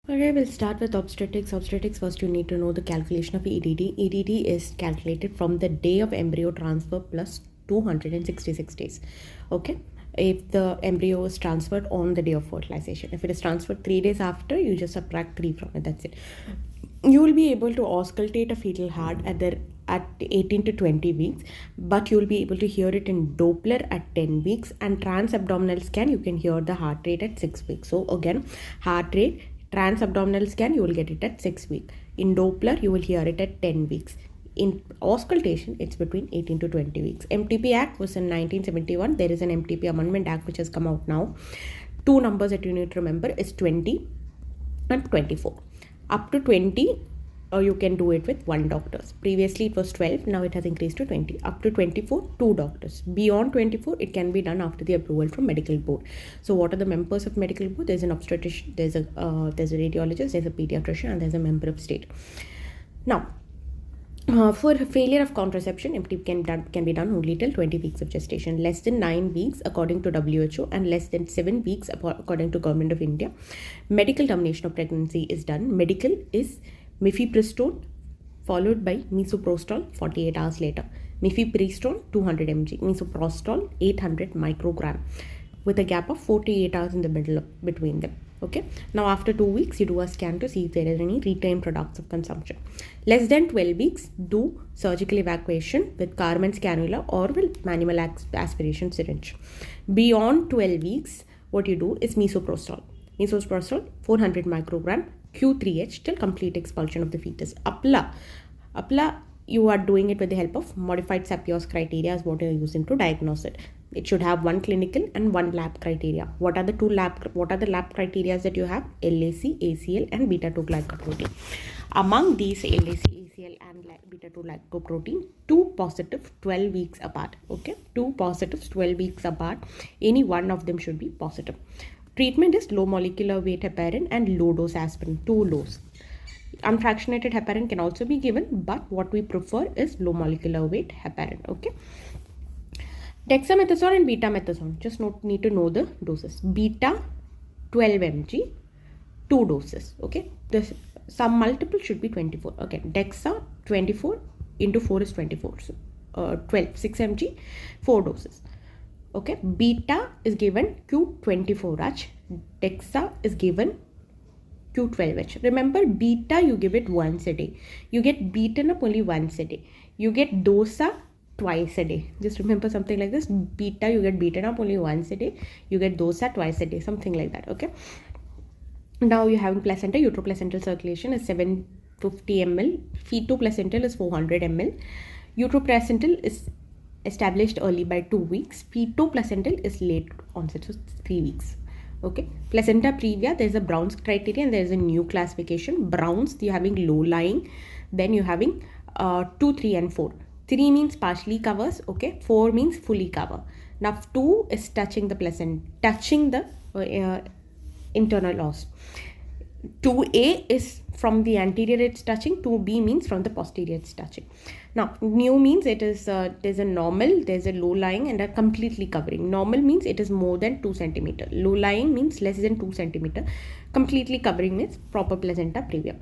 Okay, we'll start with obstetrics. Obstetrics, first you need to know the calculation of EDD. EDD is calculated from the day of embryo transfer plus 266 days. Okay, if the embryo is transferred on the day of fertilization. If it is transferred 3 days after, you just subtract 3 from it. That's it. You will be able to auscultate a fetal heart at 18 to 20 weeks, but you will be able to hear it in Doppler at 10 weeks, and transabdominal scan you can hear the heart rate at 6 weeks. So again, heart rate, transabdominal scan you will get it at 6 weeks. In Doppler you will hear it at 10 weeks. In auscultation it's between 18 to 20 weeks. MTP Act was in 1971. There is an MTP Amendment Act which has come out now. Two numbers that you need to remember is 20 and 24. Up to 20 you can do it with one doctor. Previously it was 12, now it has increased to 20. Up to 24, two doctors. Beyond 24, it can be done after the approval from medical board. So what are the members of medical board? There's an obstetrician, there's a radiologist, there's a pediatrician, and there's a member of state. Now, for failure of contraception, MTP can be done only till 20 weeks of gestation, less than 9 weeks according to WHO, and less than 7 weeks according to Government of India. Medical termination of pregnancy is done. Medical is mifepristone followed by misoprostol 48 hours later. Mifepristone 200 mg, misoprostol 800 microgram, with a gap of 48 hours in the middle between them. Okay, now after 2 weeks you do a scan to see if there is any retained products of consumption. Less than 12 weeks, do surgical evacuation with Carmen's cannula or with manual aspiration syringe. Beyond 12 weeks, what you do is misoprostol 400 microgram Q3H till complete expulsion of the fetus. Apla, you are doing it with the help of modified Sapios criteria is what you are using to diagnose it. It should have one clinical and one lab criteria. What are the lab criteria that you have? LAC, ACL, and beta-2 glycoprotein. Among these LAC, ACL, and beta-2 glycoprotein, 2 positive 12 weeks apart. Okay, 2 positives 12 weeks apart. Any one of them should be positive. Treatment is low molecular weight heparin and low dose aspirin, 2 lows. Unfractionated heparin can also be given, but what we prefer is low molecular weight heparin. Okay. Dexamethasone and betamethasone, just need to know the doses. Beta 12 mg, 2 doses. Okay, some multiple should be 24. Okay, Dexa 24 into 4 is 24. So 12, 6 mg, 4 doses. Okay, beta is given Q24H, Dexa is given Q12H. Remember, beta you give it once a day. You get beaten up only once a day. You get dosa twice a day. Just remember something like this. Beta you get beaten up only once a day. You get dosa twice a day. Something like that. Okay. Now you're having placenta. Uteroplacental circulation is 750 ml. Fetoplacental is 400 ml. Uteroplacental is established early by 2 weeks. Fetoplacental is late onset, so 3 weeks. Okay, placenta previa, there's a Brown's criteria and there's a new classification. Brown's, you're having low lying, then you're having 2, 3 and 4. 3 means partially covers, okay, 4 means fully cover. Now 2 is touching the placenta, touching the internal os. 2A is from the anterior it's touching, 2B means from the posterior it's touching. Now, new means it is there's a normal, there's a low lying, and a completely covering. Normal means it is more than 2 centimeter. Low lying means less than 2 centimeter. Completely covering means proper placenta previa.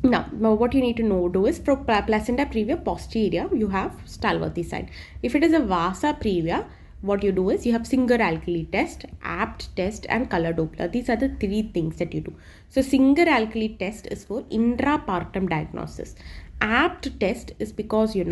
Now, what you need to do is for placenta previa posterior, you have Stalworthy side. If it is a Vasa previa, what you do is you have Singer alkali test, apt test, and color Doppler. These are the 3 things that you do. So Singer alkali test is for intrapartum diagnosis. Apt test is because it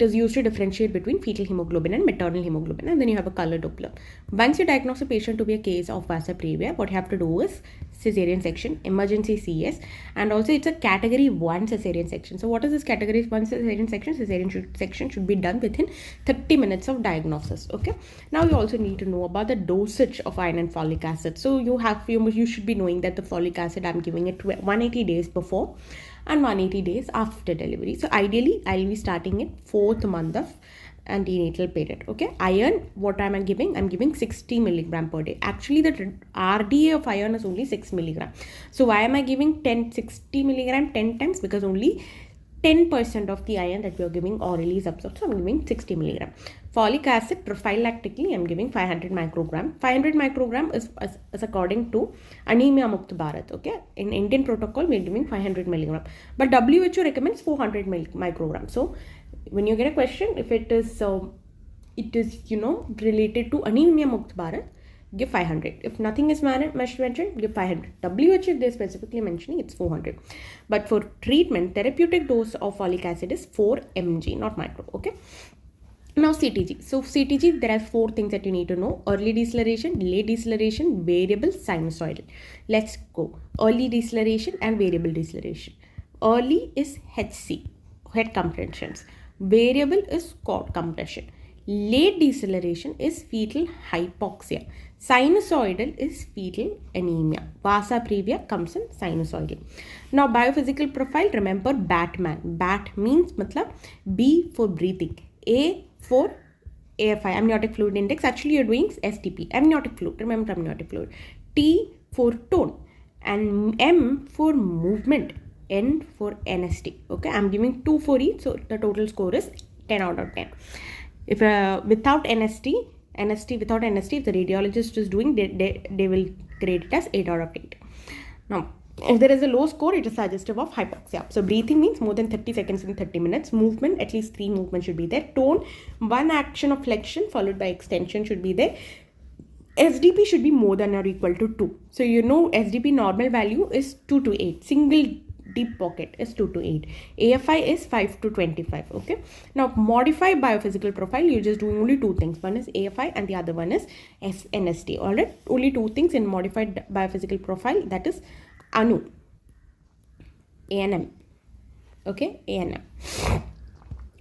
is used to differentiate between fetal hemoglobin and maternal hemoglobin, and then you have a color Doppler. Once you diagnose a patient to be a case of Vasa previa, what you have to do is cesarean section, emergency CS, and also it's a category 1 cesarean section. So what is this category 1 cesarean section? Cesarean section should be done within 30 minutes of diagnosis. Okay. Now you also need to know about the dosage of iron and folic acid. So you should be knowing that the folic acid I'm giving it 180 days before and 180 days after delivery. So ideally I'll be starting it 4th month of antenatal period. Okay, iron, what am I giving? I'm giving 60 milligram per day. Actually the RDA of iron is only 6 milligram. So why am I giving 60 milligram 10 times? Because only 10% of the iron that we are giving orally is absorbed. So I'm giving 60 milligram. Folic acid prophylactically I'm giving 500 microgram. 500 microgram is according to Anemia Mukt Bharat. Okay, in Indian protocol we're giving 500 milligram, but WHO recommends 400 microgram. So when you get a question, if it is related to Anemia Mukt Bharat, give 500. If nothing is mentioned, give 500. WHO, if they're specifically mentioning, it's 400. But for treatment, therapeutic dose of folic acid is 4 mg, not micro. Okay. Now CTG. So CTG, there are 4 things that you need to know: early deceleration, delayed deceleration, variable, sinusoidal. Let's go. Early deceleration and variable deceleration. Early is HC, head compressions. Variable is cord compression. Late deceleration is fetal hypoxia. Sinusoidal is fetal anemia. Vasa previa comes in sinusoidal. Now biophysical profile, remember Batman. Bat means matlab B for breathing. A for AFI, amniotic fluid index. Actually you're doing STP, amniotic fluid. Remember amniotic fluid. T for tone. And M for movement. N for NST. Okay, I'm giving 2 for each. So the total score is 10 out of 10. If without NST, without NST, if the radiologist is doing, they will grade it as 8 out of 8. Now, if there is a low score, it is suggestive of hypoxia. So breathing means more than 30 seconds in 30 minutes. Movement, at least 3 movements should be there. Tone, 1 action of flexion followed by extension should be there. SDP should be more than or equal to 2. So you know SDP normal value is 2 to 8. Single deep pocket is 2 to 8. AFI is 5 to 25. Okay. Now modify biophysical profile. You're just doing only 2 things. One is AFI and the other one is NST. Alright. Only 2 things in modified biophysical profile. That is ANU. ANM. Okay. ANM.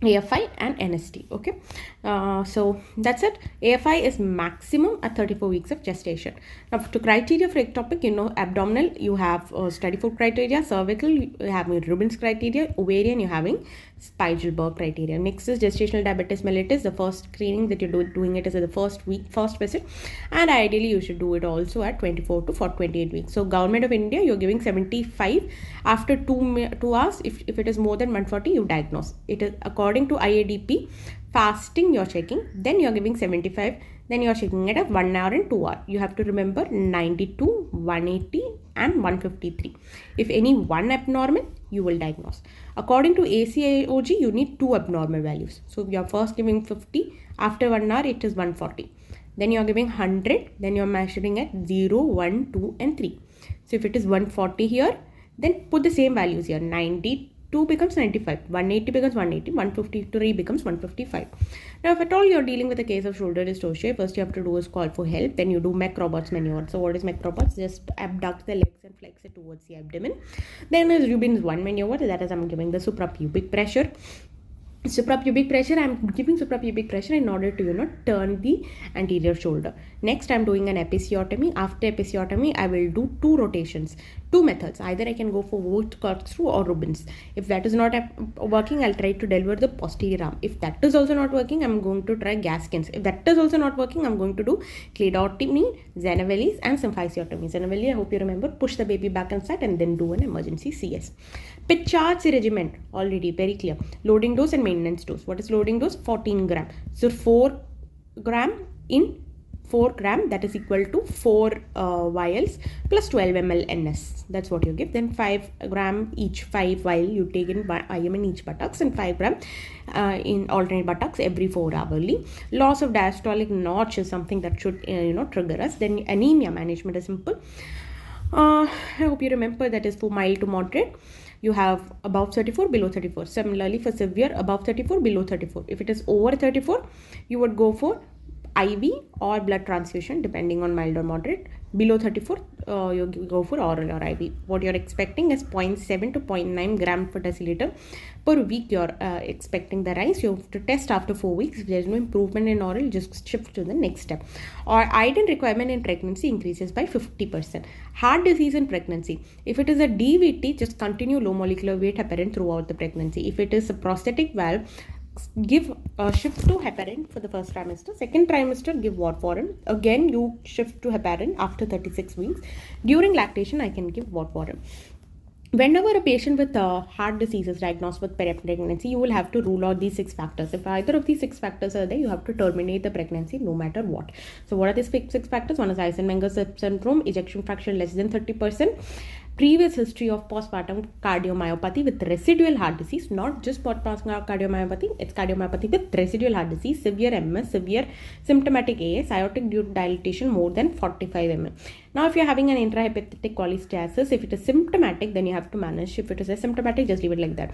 AFI and NST. Okay. So that's it. AFI is maximum at 34 weeks of gestation. Now to criteria for ectopic, you know, abdominal, you have study for criteria, cervical, you have Rubin's criteria, ovarian, you're having Spiegelberg criteria. Next is gestational diabetes mellitus. The first screening that you're doing it is at the first visit, and ideally you should do it also at 24 to 28 weeks. So Government of India, you're giving 75 after 2 hours. If it is more than 140, you diagnose. It is according to IADP. Fasting you're checking, then you're giving 75, then you're checking it at 1 hour and 2 hours. You have to remember 92, 180 and 153. If any one abnormal, you will diagnose. According to ACIOG, you need 2 abnormal values. So you're first giving 50, after 1 hour it is 140. Then you're giving 100, then you're measuring at 0, 1, 2 and 3. So if it is 140 here, then put the same values here. 92 becomes 95, 180 becomes 180, 153 becomes 155. Now if at all you're dealing with a case of shoulder dystocia, first you have to do is call for help, then you do Mech-Roberts maneuver. So what is Mech-Roberts? Just abduct the legs and flex it towards the abdomen. Then is Rubin's 1 maneuver, that is I'm giving the suprapubic pressure. Suprapubic pressure, I'm giving suprapubic pressure in order to turn the anterior shoulder. Next I'm doing an episiotomy. After episiotomy I will do 2 rotations, 2 methods. Either I can go for Wood corkscrew or Rubens. If that is not working, I'll try to deliver the posterior arm. If that is also not working, I'm going to try Gaskins. If that is also not working, I'm going to do cladotomy, Zenevellis and symphysiotomy. Zenevelli, I hope you remember, push the baby back inside and then do an emergency CS. Pitchards regimen, already very clear. Loading dose and maintenance dose. What is loading dose? 14 gram. So 4 gram in 4 gram, that is equal to 4 vials plus 12 ml NS. That's what you give. Then 5 gram each, 5 vial you take in IM in each buttocks and 5 gram in alternate buttocks every 4 hourly. Loss of diastolic notch is something that should trigger us. Then anemia management is simple. I hope you remember that is for mild to moderate. You have above 34, below 34. Similarly for severe, above 34, below 34. If it is over 34, you would go for IV or blood transfusion depending on mild or moderate. Below 34, you go for oral or IV. What you're expecting is 0.7 to 0.9 gram per deciliter per week. You're expecting the rise. You have to test after 4 weeks. If there's no improvement in oral, just shift to the next step. Or iodine requirement in pregnancy increases by 50%. Heart disease in pregnancy. If it is a DVT, just continue low molecular weight heparin throughout the pregnancy. If it is a prosthetic valve, give shift to heparin for the first trimester. Second trimester, give warfarin. Again, you shift to heparin after 36 weeks. During lactation, I can give warfarin. Whenever a patient with heart disease is diagnosed with pregnancy, you will have to rule out these 6 factors. If either of these 6 factors are there, you have to terminate the pregnancy no matter what. So what are these 6 factors? One is Eisenmenger syndrome, ejection fraction less than 30%, previous history of postpartum cardiomyopathy with residual heart disease, not just postpartum cardiomyopathy, it's cardiomyopathy with residual heart disease, severe MS, severe symptomatic AS, aortic dilatation more than 45 mm. Now, if you're having an intrahepatic cholestasis, if it is symptomatic, then you have to manage. If it is asymptomatic, just leave it like that.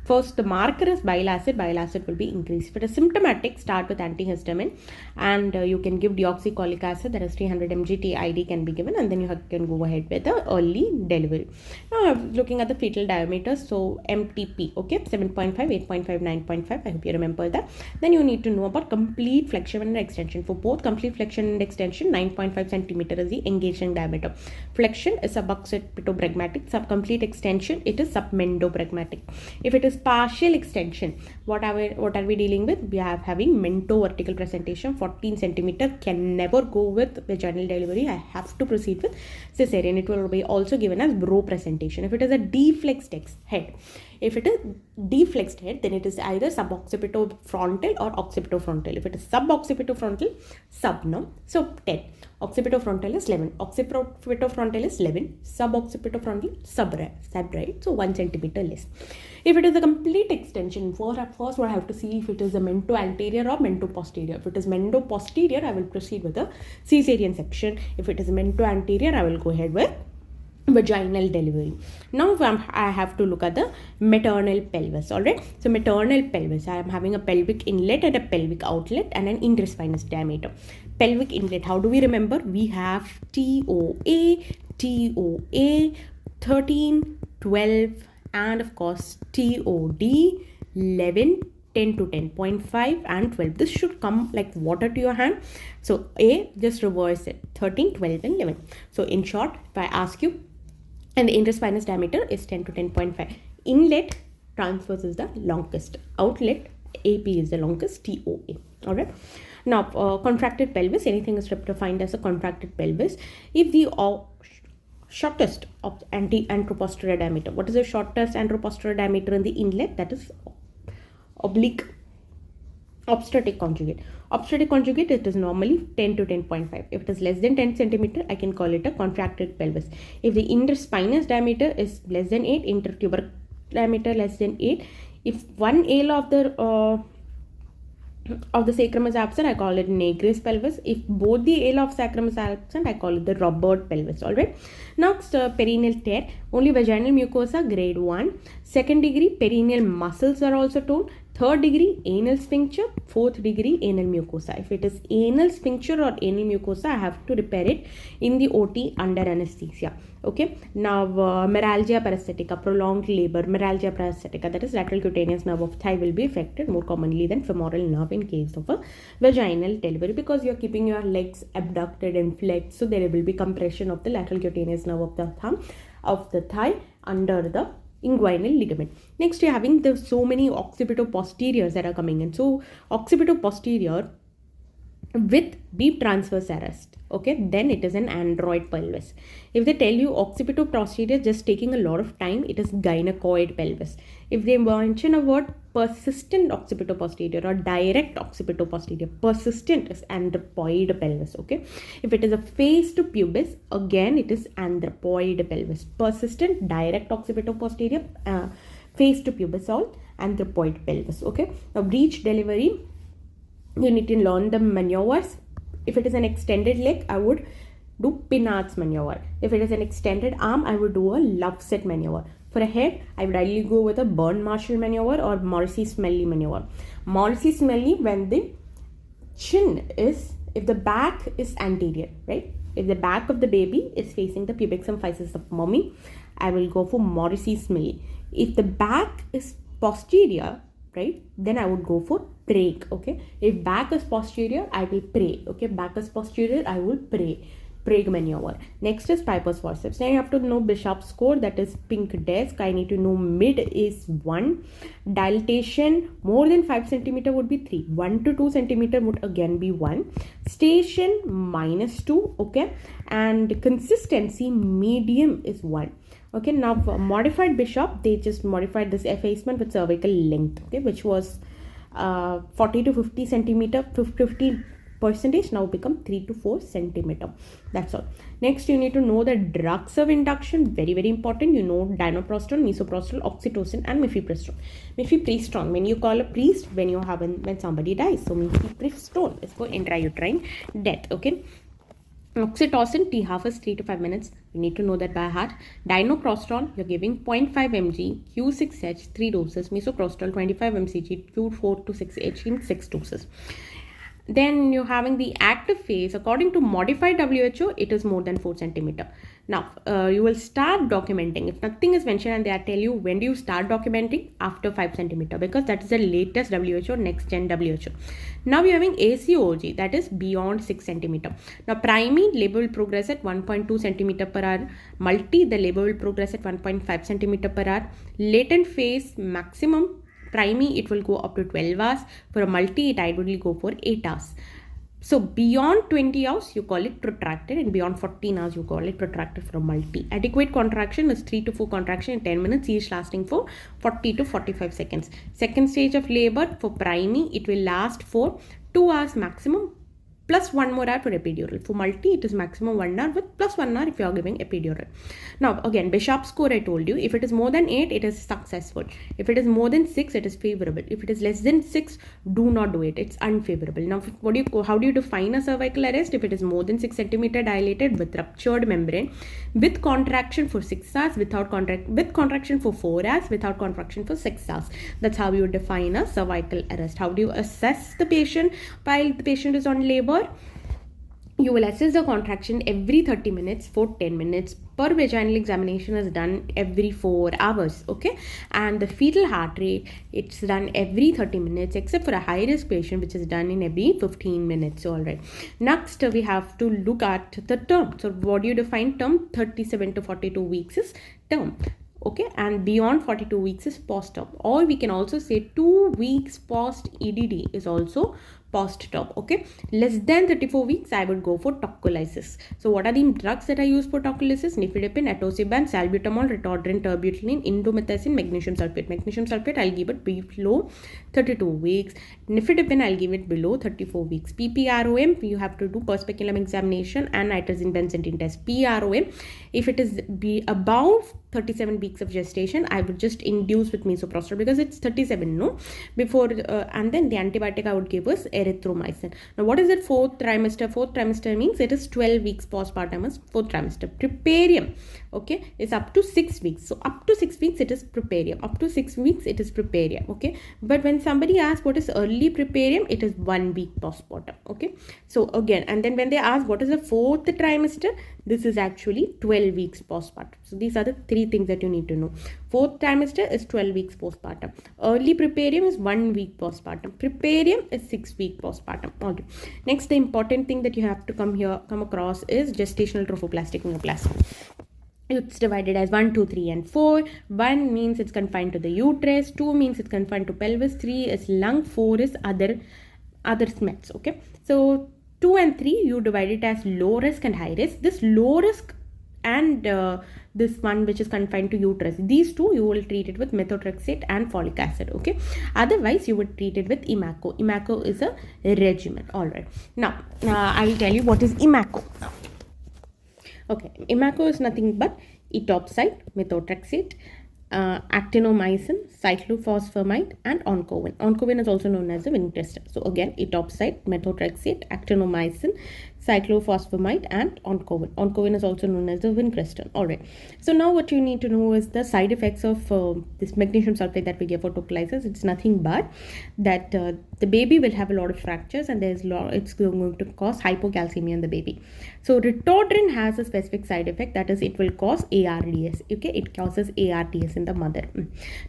First, the marker is bile acid. Bile acid will be increased. If it is symptomatic, start with antihistamine, and you can give deoxycholic acid, that is 300 mg TID can be given, and then you can go ahead with the early delivery. Now, I'm looking at the fetal diameter. So, MTP, okay, 7.5, 8.5, 9.5. I hope you remember that. Then you need to know about complete flexion and extension. For both complete flexion and extension, 9.5 centimeter is the engagement diameter. Flexion is suboccipitobregmatic. Subcomplete extension, it is submendobragmatic. If it is partial extension, what are we dealing with? We are having mentovertical presentation. 14 centimeter can never go with vaginal delivery. I have to proceed with cesarean. It will be also given as bro presentation. If it is a deflexed head, if it is deflexed head, then it is either suboccipitofrontal or occipitofrontal. If it is suboccipitofrontal, sub, no? So 10. Occipitofrontal is 11. Occipitofrontal is 11. Suboccipitofrontal, sub, right? So 1 centimeter less. If it is a complete extension, first what I have to see if it is a mento anterior or mento posterior. If it is mento posterior, I will proceed with a cesarean section. If it is mento anterior, I will go ahead with vaginal delivery. Now I have to look at the maternal pelvis. Alright, so maternal pelvis, I am having a pelvic inlet and a pelvic outlet and an interspinous diameter. Pelvic inlet, how do we remember? We have TOA, 13, 12, and of course TOD, 11, 10 to 10.5 and 12. This should come like water to your hand. So A, just reverse it, 13, 12 and 11. So in short, if I ask you, and the interspinous diameter is 10 to 10.5. Inlet, transverse is the longest. Outlet, AP is the longest, TOA. Alright. Now, contracted pelvis, anything is defined as a contracted pelvis. If the shortest of anteroposterior diameter, what is the shortest anteroposterior diameter in the inlet? That is oblique obstetric conjugate. Obstetric conjugate, it is normally 10 to 10.5. If it is less than 10 centimeter, I can call it a contracted pelvis. If the interspinous diameter is less than 8, intertuber diameter less than 8, if one ala of the sacrum is absent, I call it Negri's pelvis. If both the ala of sacrum is absent, I call it the Robert pelvis. Alright. Next, perineal tear, only vaginal mucosa, grade 1. Second degree, perineal muscles are also torn. Third degree, anal sphincter. Fourth degree, anal mucosa. If it is anal sphincter or anal mucosa, I have to repair it in the OT under anesthesia. Okay. Now, meralgia paresthetica, prolonged labor, meralgia paresthetica, that is lateral cutaneous nerve of thigh will be affected more commonly than femoral nerve in case of a vaginal delivery, because you are keeping your legs abducted and flexed. So there will be compression of the lateral cutaneous nerve of the thigh under the inguinal ligament. Next, you're having so many occipitoposteriors that are coming in. So occipitoposterior with deep transverse arrest, okay, then it is an android pelvis. If they tell you occipitoposterior just taking a lot of time, it is gynecoid pelvis. If they mention a word persistent occipitoposterior or direct occipitoposterior, persistent is anthropoid pelvis. Okay, if it is a face to pubis, again it is anthropoid pelvis. Persistent, direct occipitoposterior, face to pubis, all anthropoid pelvis. Okay, now breech delivery, you need to learn the maneuvers. If it is an extended leg, I would do Pinard's maneuver. If it is an extended arm, I would do a Loveset maneuver. For a head, I would ideally go with a Byrne-Marshall maneuver or Morrissey-Smalley maneuver. Morrissey-Smalley, when the chin is, if the back is anterior, right? If the back of the baby is facing the pubic symphysis of mommy, I will go for Morrissey-Smalley. If the back is posterior, right, then I would go for Prague. Okay, if back is posterior, I will pray. Okay, back is posterior, I will pray. Prague maneuver. Next is Piper's forceps. Now you have to know Bishop's score, that is pink desk. I need to know mid is 1. Dilatation more than 5 centimeter would be 3. 1 to 2 centimeter would again be 1. Station -2. Okay, and consistency medium is 1. Okay, now for modified Bishop, they just modified this effacement with cervical length, okay, which was 40 to 50 centimeter, 50 percentage, now become 3 to 4 centimeter. That's all. Next, you need to know the drugs of induction, very very important. You know dinoprostrol, misoprostol, oxytocin, and mifepristone. Mifepristone, when you call a priest when somebody dies, so mifepristone is for intrauterine death. Okay. Oxytocin, T half is 3 to 5 minutes. You need to know that by heart. Dinoprostrol, you're giving 0.5 mg, Q6H, 3 doses. Misoprostol, 25 mcg, Q4 to 6H in 6 doses. Then you're having the active phase. According to modified WHO, it is more than 4 centimeter. Now, you will start documenting. If nothing is mentioned and they tell you when do you start documenting, after 5 centimeter, because that is the latest WHO, next gen WHO. Now we are having ACOG, that is beyond 6 centimeter. Now, primary labor will progress at 1.2 centimeter per hour. Multi, the labor will progress at 1.5 centimeter per hour. Latent phase maximum. Primary, it will go up to 12 hours. For a multi, it ideally go for 8 hours. So beyond 20 hours, you call it protracted, and beyond 14 hours, you call it protracted for a multi. Adequate contraction is 3 to 4 contraction in 10 minutes, each lasting for 40 to 45 seconds. Second stage of labor for primary, it will last for 2 hours maximum, plus 1 more hour for epidural. For multi, it is maximum 1 hour with plus 1 hour if you are giving epidural. Now, again, Bishop score I told you, if it is more than 8, it is successful. If it is more than 6, it is favorable. If it is less than 6, do not do it. It's unfavorable. Now, how do you define a cervical arrest? If it is more than 6 centimeter dilated with ruptured membrane, with contraction for 6 hours, with contraction for 4 hours, without contraction for 6 hours. That's how you define a cervical arrest. How do you assess the patient while the patient is on labor? You will assess the contraction every 30 minutes for 10 minutes. Per vaginal examination is done every 4 hours, okay? And the fetal heart rate, it's done every 30 minutes, except for a high-risk patient, which is done in every 15 minutes, all right? Next, we have to look at the term. So what do you define term? 37 to 42 weeks is term. Okay, and beyond 42 weeks is post-term, or we can also say 2 weeks post EDD is also post-term. Okay, less than 34 weeks, I would go for tocolysis. So what are the drugs that I use for tocolysis? Nifedipine, atosiban, salbutamol, retordrin, terbutaline, indomethacin, magnesium sulfate. Magnesium sulfate, I'll give it below 32 weeks. Nifedipine, I'll give it below 34 weeks. PPROM, you have to do perspiculum examination and nitrazine benzene test. PROM, if it is above 37 weeks of gestation, I would just induce with misoprostol because it's 37, no? Before, and then the antibiotic I would give was erythromycin. Now, what is it? Fourth trimester. Fourth trimester means it is 12 weeks postpartum is fourth trimester. Preparium, okay, is up to 6 weeks. So, up to 6 weeks, it is preparium. Up to 6 weeks, it is preparium, okay? But when somebody asks what is early preparium, it is 1 week postpartum, okay? So, again, and then when they ask what is the fourth trimester, this is actually 12 weeks postpartum. So, these are the 3 things that you need to know. Fourth trimester is 12 weeks postpartum. Early preparium is 1 week postpartum. Preparium is 6 week postpartum. Okay. Next, the important thing that you have to come across is gestational trophoblastic neoplasm. It's divided as 1, 2, 3, and 4. 1 means it's confined to the uterus. 2 means it's confined to pelvis. 3 is lung. 4 is other SMETs. Okay. So 2 and 3, you divide it as low risk and high risk. This low risk and this one which is confined to uterus, these two you will treat it with methotrexate and folic acid, okay? Otherwise, you would treat it with Imaco. Imaco is a regimen, all right? Now, I will tell you what is Imaco. Okay, Imaco is nothing but etoposide, methotrexate, actinomycin, cyclophosphamide, and oncovin. Oncovin is also known as the vincristine. So again, etoposide, methotrexate, actinomycin, cyclophosphamide, and oncovin. Oncovin is also known as the vincristine. Alright. So now what you need to know is the side effects of this magnesium sulfate that we give for tocolysis. It's nothing but that the baby will have a lot of fractures, and it's going to cause hypocalcemia in the baby. So retordrin has a specific side effect, that is it will cause ARDS. Okay, it causes ARDS in the mother.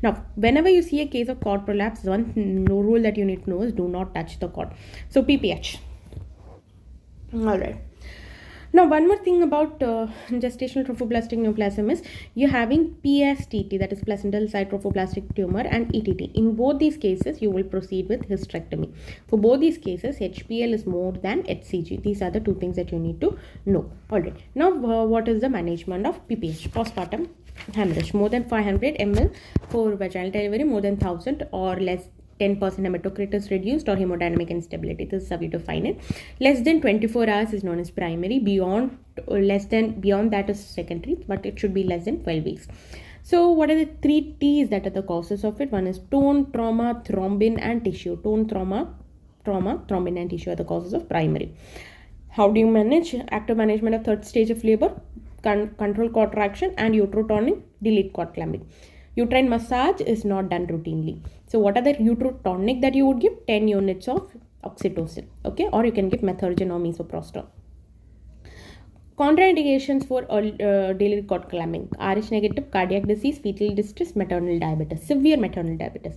Now, whenever you see a case of cord prolapse, one rule that you need to know is do not touch the cord. So PPH. All right. Now, one more thing about gestational trophoblastic neoplasm is you're having PSTT, that is placental site trophoblastic tumor, and ETT. In both these cases, you will proceed with hysterectomy. For both these cases, HPL is more than HCG. These are the 2 things that you need to know. All right. Now, what is the management of PPH, postpartum hemorrhage. More than 500 ml for vaginal delivery, more than 1000 or less 10% hematocrit is reduced, or hemodynamic instability. This is how we define it. Less than 24 hours is known as primary. Beyond that is secondary, but it should be less than 12 weeks. So what are the 3 T's that are the causes of it? One is tone, trauma, thrombin, and tissue. Tone, trauma, thrombin, and tissue are the causes of primary. How do you manage? Active management of third stage of labor, control contraction, and uterotonic, delete cord clamping. Uterine massage is not done routinely. So what are the uterotonic that you would give? 10 units of oxytocin, okay, or you can give methergin or misoprostol. Contraindications for delete cord clamping: Rh negative, cardiac disease, fetal distress, maternal diabetes, severe maternal diabetes.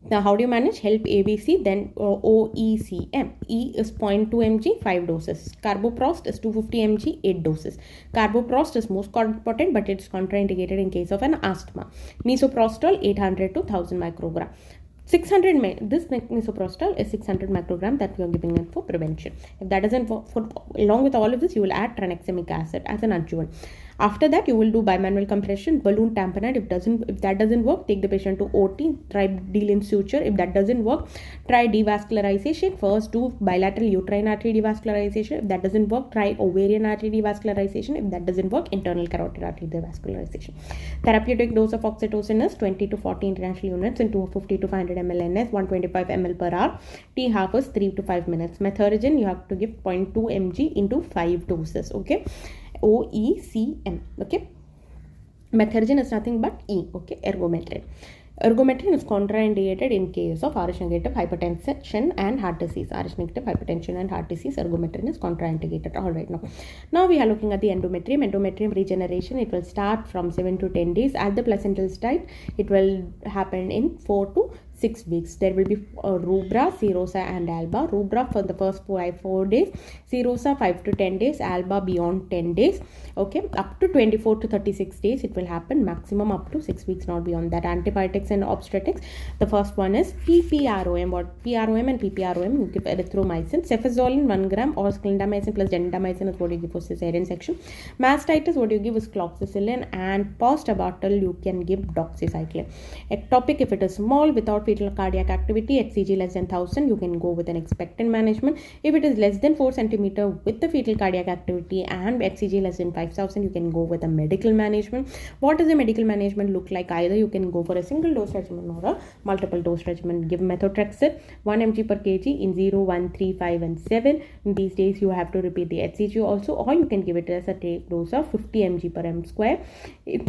Now, how do you manage? Help ABC, then OECM. E is 0.2 mg, 5 doses. Carboprost is 250 mg, 8 doses. Carboprost is most important, but it's contraindicated in case of an asthma. Misoprostol, 800 to 1000 microgram. 600 this misoprostol is 600 microgram that we are giving it for prevention. If that doesn't work, along with all of this, you will add tranexamic acid as an adjuvant. After that, you will do bimanual compression, balloon tamponade. If that doesn't work, take the patient to OT. Try D-line suture. If that doesn't work, try devascularization. First, do bilateral uterine artery devascularization. If that doesn't work, try ovarian artery devascularization. If that doesn't work, internal carotid artery devascularization. Therapeutic dose of oxytocin is 20 to 40 international units in 250 to 500 ml NS, 125 ml per hour. T half is 3 to 5 minutes. Methergin, you have to give 0.2 mg into 5 doses. Okay. OECM. Okay. Methergin is nothing but E. Okay. Ergometrin. Ergometrin is contraindicated in case of Rh negative hypertension and heart disease. Rh negative hypertension and heart disease, ergometrin is contraindicated. All right, now we are looking at the endometrium. Endometrium regeneration, it will start from 7 to 10 days. At the placental site, it will happen in 4 to 6 weeks. There will be rubra, serosa, and alba. Rubra for the first 4 days, serosa 5 to 10 days, alba beyond 10 days. Okay, up to 24 to 36 days it will happen, maximum up to 6 weeks, not beyond that. Antibiotics and obstetrics, the first one is PPROM. What PROM and PPROM? You give erythromycin. Cefazolin 1 gram or clindamycin plus gentamicin is what you give for cesarean section. Mastitis, what you give is cloxacillin, and post-abortal you can give doxycycline. Ectopic, if it is small without fetal cardiac activity, HCG less than 1000, you can go with an expectant management. If it is less than 4 centimeter with the fetal cardiac activity and HCG less than 5000, you can go with a medical management. What does the medical management look like? Either you can go for a single dose regimen or a multiple dose regimen. Give methotrexate 1 mg per kg in 0, 1, 3, 5 and 7. In these days you have to repeat the HCG also, or you can give it as a dose of 50 mg per m square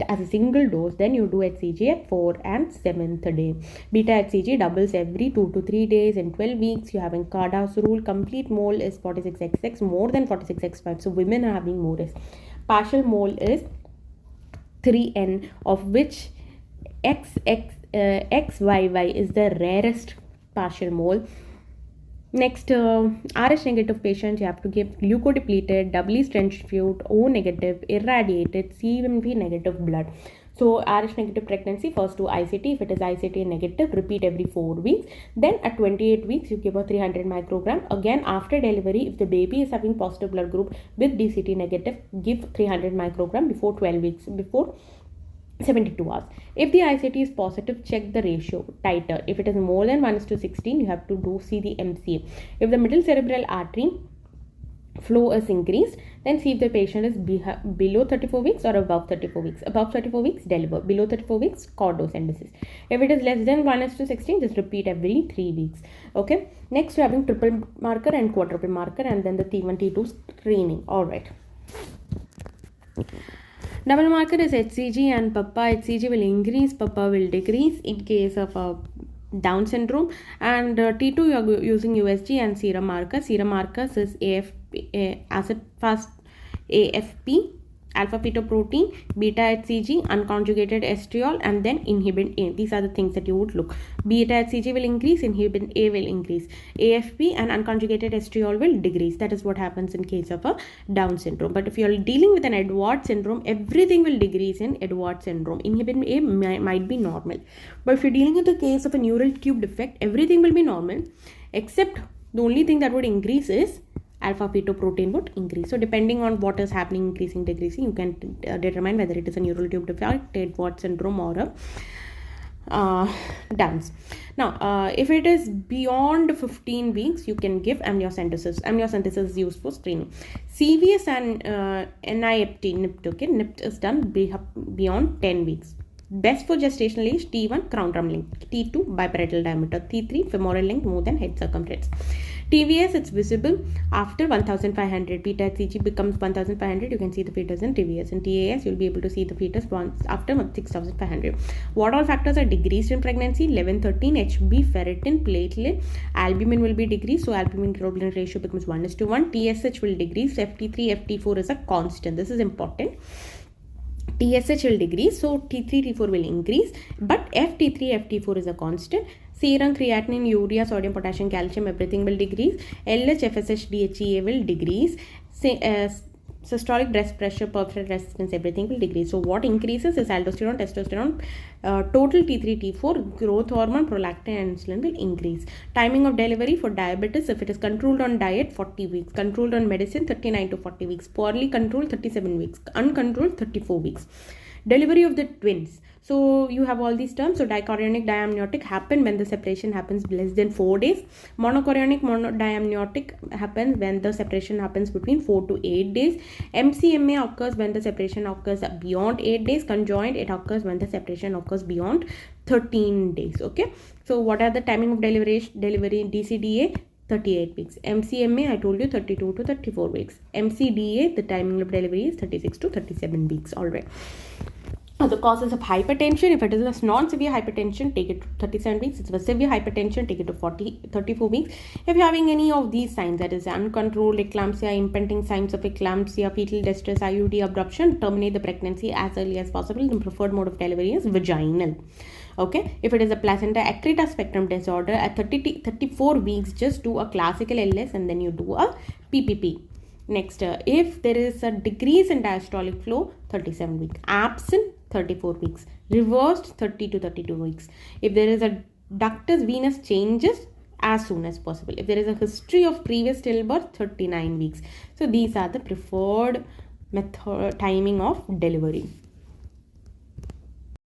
as a single dose. Then you do HCG at 4 and 7th day. Beta HCG doubles every 2 to 3 days. In 12 weeks you having Cardas rule. Complete mole is 46xx, more than 46x5, so women are having more risk. Partial mole is 3n, of which XYY is the rarest partial mole. Next, Rh negative patients, you have to give leukodepleted, doubly centrifuged, O negative, irradiated, CMV negative blood. So Rh negative pregnancy, first do ICT. If it is ICT negative, repeat every 4 weeks. Then at 28 weeks, you give a 300 microgram. Again, after delivery, if the baby is having positive blood group with DCT negative, give 300 microgram before 12 weeks, before 72 hours. If the ICT is positive, check the ratio tighter. If it is more than 1:16, you have to see the MCA. If the middle cerebral artery flow is increased, then see if the patient is below 34 weeks or above 34 weeks. Above 34 weeks, deliver. Below 34 weeks, cordocentesis. If it is less than 1:16, just repeat every 3 weeks. Okay. Next, we are having triple marker and quadruple marker, and then the T1, T2 screening. All right. Double marker is HCG and PAPA. HCG will increase, PAPA will decrease in case of Down syndrome. And T2 you are using USG and serum marker. Serum markers is AFP, acid fast AFP, alpha fetoprotein, beta HCG, unconjugated estriol, and then inhibin A. These are the things that you would look. Beta HCG will increase, inhibin A will increase. AFP and unconjugated estriol will decrease. That is what happens in case of a Down syndrome. But if you are dealing with an Edwards syndrome, everything will decrease in Edwards syndrome. Inhibin A might be normal. But if you're dealing with the case of a neural tube defect, everything will be normal, except the only thing that would increase is alpha fetoprotein would increase. So depending on what is happening, increasing, decreasing, you can determine whether it is a neural tube defect, Edwards syndrome, or a dance. Now, if it is beyond 15 weeks, you can give amniocentesis. Amniocentesis is used for screening. CVS and NIPT, okay, NIPT is done beyond 10 weeks. Best for gestational age: T1 crown drum length, T2 biparietal diameter, T3 femoral length more than head circumference. TVS, it's visible after 1500. Beta HCG becomes 1500. You can see the fetus in TVS. In TAS, you'll be able to see the fetus once after 6500. What all factors are decreased in pregnancy? 11, 13, HB, ferritin, platelet, albumin will be decreased. So albumin globulin ratio becomes 1:1. TSH will decrease. FT3, FT4 is a constant. This is important. TSH will decrease, so T3, T4 will increase, but FT3, FT4 is a constant. Serum, creatinine, urea, sodium, potassium, calcium, everything will decrease. LH, FSH, DHEA will decrease. Systolic breast pressure, peripheral resistance, everything will decrease. So what increases is aldosterone, testosterone, total T3, T4, growth hormone, prolactin, and insulin will increase. Timing of delivery for diabetes: if it is controlled on diet, 40 weeks. Controlled on medicine, 39 to 40 weeks. Poorly controlled, 37 weeks. Uncontrolled, 34 weeks. Delivery of the twins. So you have all these terms. So dichorionic, diamniotic happen when the separation happens less than 4 days. Monochorionic, monodiamniotic happens when the separation happens between 4 to 8 days. MCMA occurs when the separation occurs beyond 8 days. Conjoined, it occurs when the separation occurs beyond 13 days. Okay. So what are the timing of delivery? DCDA, 38 weeks. MCMA, I told you, 32 to 34 weeks. MCDA, the timing of delivery is 36 to 37 weeks. All right. The causes of hypertension: if it is a non-severe hypertension, take it to 37 weeks. If it's a severe hypertension, take it to 34 weeks. If you're having any of these signs, that is uncontrolled eclampsia, impending signs of eclampsia, fetal distress, IUD abruption, terminate the pregnancy as early as possible. The preferred mode of delivery is vaginal. Okay, if it is a placenta accreta spectrum disorder, at 34 weeks, just do a classical LS and then you do a PPP. Next, if there is a decrease in diastolic flow, 37 weeks. Absent, 34 weeks. Reversed, 30 to 32 weeks. If there is a ductus venous changes, as soon as possible. If there is a history of previous stillbirth, 39 weeks. So these are the preferred method timing of delivery.